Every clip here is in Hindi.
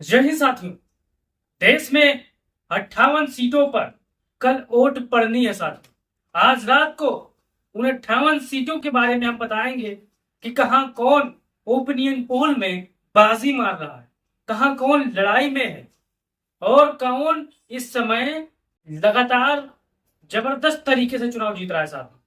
यही साथियों, देश में 58 सीटों पर कल वोट पड़नी है साथियों। आज रात को उन 58 सीटों के बारे में हम बताएंगे कि कहां कौन ओपिनियन पोल में बाजी मार रहा है, कहां कौन लड़ाई में है और कौन इस समय लगातार जबरदस्त तरीके से चुनाव जीत रहा है साहब।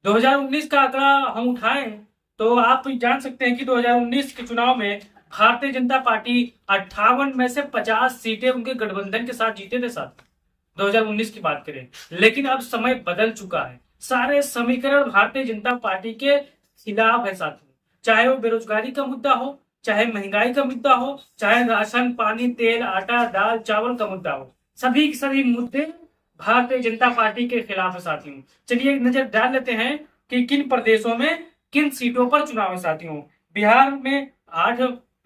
2019 का आंकड़ा हम उठाएं तो आप जान सकते हैं कि 2019 के चुनाव में भारतीय जनता पार्टी 58 में से 50 सीटें उनके गठबंधन के साथ जीते थे साथ। 2019 की बात करें, लेकिन अब समय बदल चुका है। सारे समीकरण भारतीय जनता पार्टी के खिलाफ है साथियों। चाहे वो बेरोजगारी का मुद्दा हो, चाहे महंगाई का मुद्दा हो, चाहे राशन पानी तेल आटा दाल चावल का मुद्दा हो, सभी के सभी मुद्दे भारतीय जनता पार्टी के खिलाफ है साथियों। चलिए एक नजर डाल लेते हैं कि किन प्रदेशों में किन सीटों पर चुनाव है साथियों। बिहार में 8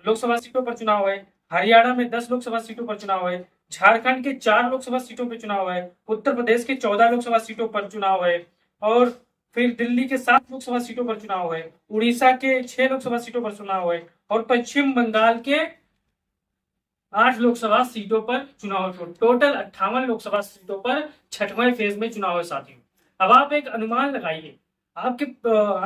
लोकसभा सीटों पर चुनाव है, हरियाणा में 10 लोकसभा सीटों पर चुनाव है, झारखंड के 4 लोकसभा सीटों पर चुनाव है, उत्तर प्रदेश के 14 लोकसभा सीटों पर चुनाव है, और फिर दिल्ली के 7 लोकसभा सीटों पर चुनाव है, उड़ीसा के 6 लोकसभा सीटों पर चुनाव है और पश्चिम बंगाल के 8 लोकसभा सीटों पर चुनाव है। टोटल 58 लोकसभा सीटों पर छठवें फेज में चुनाव है साथियों। अब आप एक अनुमान लगाइए, आपके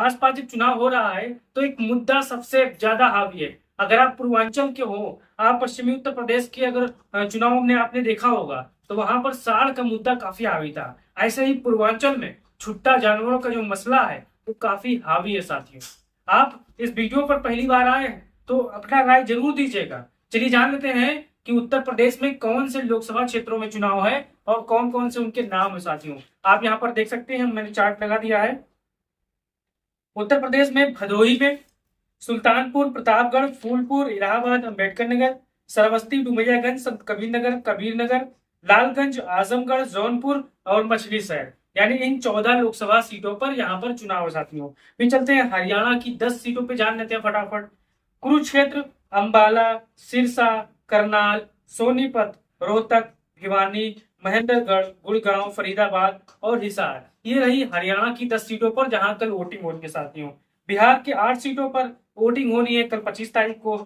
आसपास जब चुनाव हो रहा है तो एक मुद्दा सबसे ज्यादा हावी है। अगर आप पूर्वांचल के हो, आप पश्चिमी उत्तर प्रदेश के अगर चुनाव में आपने देखा होगा तो वहां पर साड़ का मुद्दा काफी हावी था। ऐसे ही पूर्वांचल में छुट्टा जानवरों का जो मसला है वो काफी हावी है साथियों। आप इस वीडियो पर पहली बार आए हैं तो अपना राय जरूर दीजिएगा। चलिए जान लेते हैं कि उत्तर प्रदेश में कौन से लोकसभा क्षेत्रों में चुनाव है और कौन कौन से उनके नाम है साथियों। आप यहाँ पर देख सकते हैं, मैंने चार्ट लगा दिया है। उत्तर प्रदेश में भदोही में, सुल्तानपुर, प्रतापगढ़, फूलपुर, इलाहाबाद, अंबेडकर नगर, श्रावस्ती, डुमरियागंज, संत कबीर नगर, कबीर नगर, लालगंज, आजमगढ़, जौनपुर और मछली शहर, यानी इन 14 लोकसभा सीटों पर यहाँ पर चुनाव है साथियों। फिर चलते हैं हरियाणा की 10 सीटों पे जान लेते हैं फटाफट। कुरुक्षेत्र, अंबाला, सिरसा, करनाल, सोनीपत, रोहतक, भिवानी, महेंद्रगढ़, गुड़गांव, फरीदाबाद और हिसार, ये रही हरियाणा की 10 सीटों पर जहां कल वोटिंग होनी है साथियों। बिहार के 8 सीटों पर वोटिंग होनी है कल 25 तारीख को।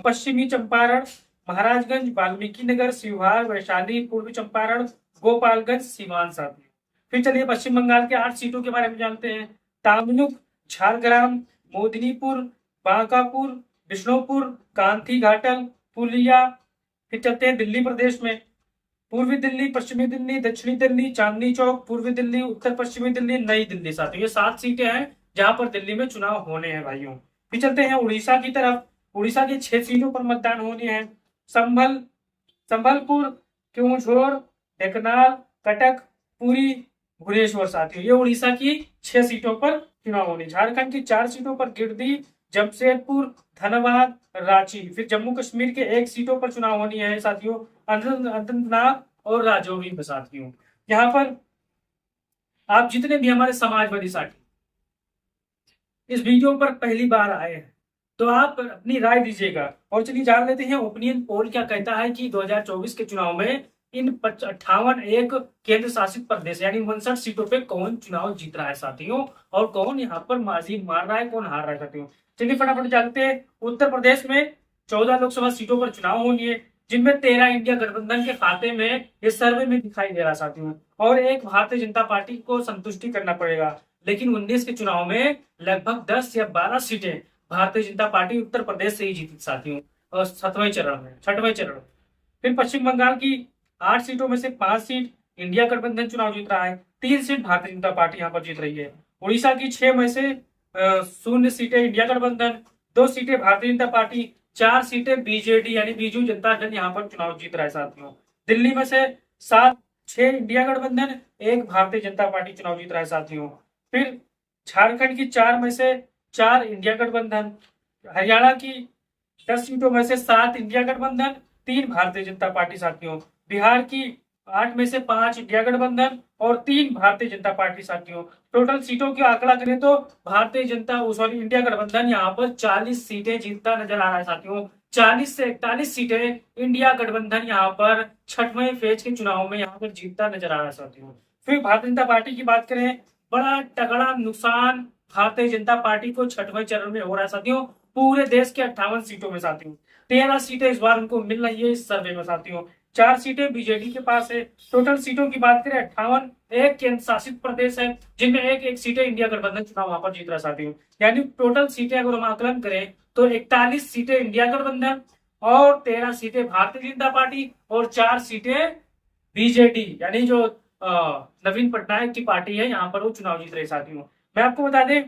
पश्चिमी चंपारण, महाराजगंज, वाल्मीकि नगर, शिवहर, वैशाली, पूर्वी चंपारण, गोपालगंज, सीवान साथियों। फिर चलिए पश्चिम बंगाल के 8 सीटों के बारे में जानते हैं। तामलुक, झारग्राम, मोदिनीपुर, बांकापुर, बिष्णुपुर, कांथी घाटल, पुलिया। फिर चलते हैं दिल्ली प्रदेश में। पूर्वी दिल्ली, पश्चिमी दिल्ली, दक्षिणी दिल्ली, चांदनी चौक, पूर्वी दिल्ली, उत्तर पश्चिमी दिल्ली, नई दिल्ली साथियों। ये 7 सीटें हैं जहां पर दिल्ली में चुनाव होने हैं भाइयों। फिर चलते हैं उड़ीसा की तरफ। उड़ीसा की 6 सीटों पर मतदान होने हैं। संभल, संबलपुर, केवंझोर, ढेंकनाल, कटक, पुरी, भुवनेश्वर साथियों। ये उड़ीसा की 6 सीटों पर चुनाव होने। झारखंड की 4 सीटों पर गिरदी, जमशेदपुर, धनबाद, रांची। फिर जम्मू कश्मीर के 1 सीटों पर चुनाव होनी है साथियों, अनंतनाग और राजौरी में साथियों। यहाँ पर आप जितने भी हमारे समाजवादी साथी इस वीडियो पर पहली बार आए हैं तो आप अपनी राय दीजिएगा। और चलिए जान लेते हैं ओपिनियन पोल क्या कहता है कि 2024 के चुनाव में इन 58 एक केंद्र शासित प्रदेश यानी 59 सीटों पे कौन चुनाव जीत रहा है साथियों और कौन यहाँ पर बाजी मार रहा है, कौन हार रहा है साथियों। चलिए फटाफट जानते हैं। उत्तर प्रदेश में 14 लोकसभा सीटों पर चुनाव होनी है, जिनमें 13 इंडिया गठबंधन के खाते में इस सर्वे में दिखाई दे रहा साथियों, और एक भारतीय जनता पार्टी को संतुष्टि करना पड़ेगा। लेकिन 19 के चुनाव में लगभग 10 या 12 सीटें भारतीय जनता पार्टी उत्तर प्रदेश से ही जीती साथियों, और 7वें चरण में, 6वें चरण। फिर पश्चिम बंगाल की 8 सीटों में से 5 सीट इंडिया गठबंधन चुनाव जीत रहा है, 3 सीट भारतीय जनता पार्टी यहाँ पर जीत रही है। उड़ीसा की 6 में से 0 सीटें इंडिया गठबंधन, 2 सीटें भारतीय जनता पार्टी, 4 सीटें बीजेडी यानी बीजू जनता दल यहाँ पर चुनाव जीत रहा है साथियों। दिल्ली में से 6 इंडिया गठबंधन, 1 भारतीय जनता पार्टी चुनाव जीत रहा है साथियों। फिर झारखंड की 4 में से 4 इंडिया गठबंधन, हरियाणा की 10 सीटों में से 7 इंडिया गठबंधन, 3 भारतीय जनता पार्टी साथियों। बिहार की 8 में से 5 इंडिया गठबंधन और 3 भारतीय जनता पार्टी साथियों। टोटल सीटों की आंकड़ा करें तो भारतीय जनता इंडिया गठबंधन यहाँ पर 40 सीटें जीतता नजर आ रहा है साथियों। 40 से 41 सीटें इंडिया गठबंधन यहाँ पर 6वें फेज के चुनाव में यहाँ पर जीतता नजर आ रहा है साथियों। फिर भारतीय जनता पार्टी की बात करें, बड़ा तगड़ा नुकसान भारतीय जनता पार्टी को 6वें चरण में हो रहा है साथियों, पूरे देश के 58 सीटों में साथियों। 13 सीटें इस बार उनको मिल रही है इस सर्वे में साथियों। 4 सीटें बीजेडी के पास है। टोटल सीटों की बात करें 58, एक केंद्र शासित प्रदेश है जिनमें एक सीटें इंडिया गठबंधन चुनाव वहां पर जीत रहा है साथियों। यानी टोटल सीटें अगर हम आकलन करें तो 41 सीटें इंडिया गठबंधन और 13 सीटें भारतीय जनता पार्टी और 4 सीटें बीजेडी यानी जो नवीन पटनायक की पार्टी है यहाँ पर वो चुनाव जीत रहे साथियों। मैं आपको बता दें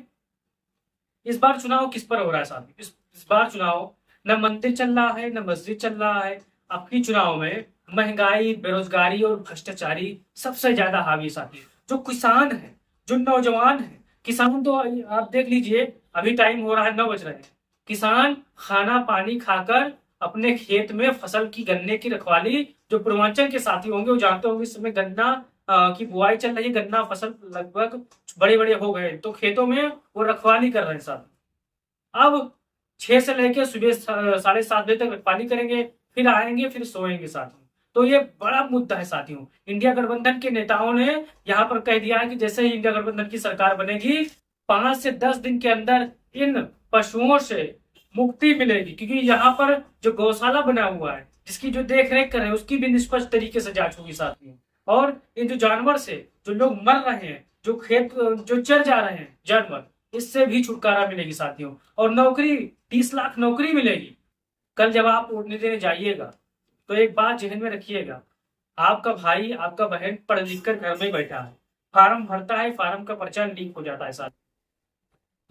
इस बार चुनाव किस पर हो रहा है साथियों। इस बार चुनाव न मंदिर चल रहा है न मस्जिद चल रहा है। आपकी चुनाव में महंगाई, बेरोजगारी और भ्रष्टाचारी सबसे ज्यादा हावी साथी। जो किसान है, जो नौजवान है, किसान तो आप देख लीजिए अभी टाइम हो रहा है 9 बज रहे हैं। किसान खाना पानी खाकर अपने खेत में फसल की गन्ने की रखवाली, जो पूर्वांचल के साथी होंगे वो जानते होंगे इस समय गन्ना की बुआई चल रही है। गन्ना फसल लगभग बड़े बड़े हो गए तो खेतों में वो रखवाली कर रहे हैं साथी। अब 6 से लेकर सुबह 7:30 बजे तक रखवाली करेंगे, फिर आएंगे, फिर सोएंगे साथियों। तो ये बड़ा मुद्दा है साथियों। इंडिया गठबंधन के नेताओं ने यहाँ पर कह दिया है कि जैसे ही इंडिया गठबंधन की सरकार बनेगी 5 से 10 दिन के अंदर इन पशुओं से मुक्ति मिलेगी, क्योंकि यहाँ पर जो गौशाला बना हुआ है जिसकी जो देख रेख कर रहे हैं उसकी भी निष्पक्ष तरीके से जांच होगी साथियों। और इन जो जानवर से जो लोग मर रहे हैं, जो खेत जो चर जा रहे हैं जानवर, इससे भी छुटकारा मिलेगी साथियों। और नौकरी 30 लाख नौकरी मिलेगी। कल जब आप वोट देने जाइएगा तो एक बात जहन में रखिएगा, आपका भाई आपका बहन पढ़ लिख कर घर में बैठा है, फार्म भरता है, फार्म का पर्चा लीक हो जाता है साथ।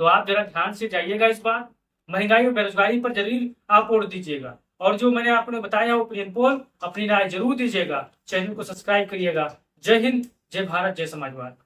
तो आप जरा ध्यान से जाइएगा इस बार। महंगाई और बेरोजगारी पर जरूर आप वोट दीजिएगा। और जो मैंने आपने बताया ओपिनियन पोल अपनी राय जरूर दीजिएगा। चैनल को सब्सक्राइब करिएगा। जय हिंद, जय भारत, जय समाजवाद।